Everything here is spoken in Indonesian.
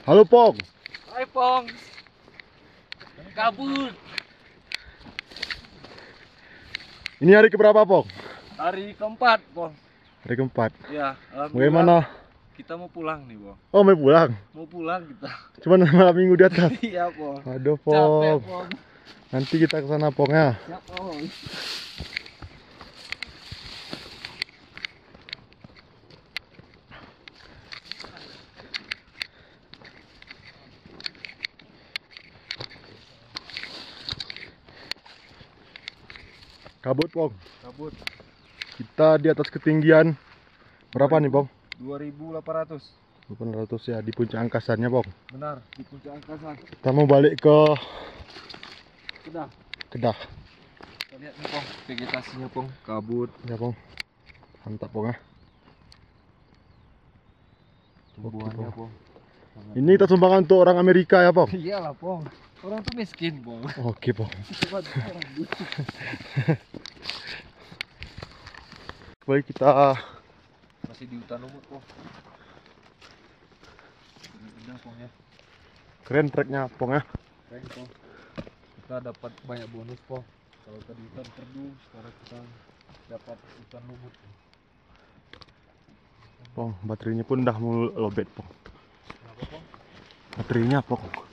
Halo Pong. Hai Pong. Kabut. Ini hari keberapa Pong? Hari keempat, Pong. Hari keempat. Ya, alhamdulillah. Bagaimana? Kita mau pulang nih, Pong. Oh mau pulang? Mau pulang kita. Cuman malam minggu di atas? Iya, Pong. Aduh Capek, Pong. Pong. Nanti kita ke sana Pong ya. Siap, Pong. Kabut Pong. Kabut. Kita di atas ketinggian berapa nih Pong? 2.800. 800 ya, di puncak angkasannya Pong. Benar, di puncak angkasa. Kita mau balik ke Sudah. Kedah. Kita lihat nih, Pong, vegetasinya, Pong. Kabut. Ya Pong. Mantap Pong ya. Tumbuhannya, Pong. Ini kita sumbangan untuk orang Amerika ya Pong? Iyalah, Pong. Orang tuh miskin, Pong. Oke Pong. Coba orang butuh. Baik, kita Masih di hutan lumut, Pong. Udah, Pong ya. keren treknya Pong ya. Keren, Pong. Kita dapat banyak bonus, Pong. Kalau tadi hutan perdu, sekarang kita dapat hutan lumut. Pong, baterainya pun udah mau lobet Pong. Kenapa, Pong? Baterainya Pong.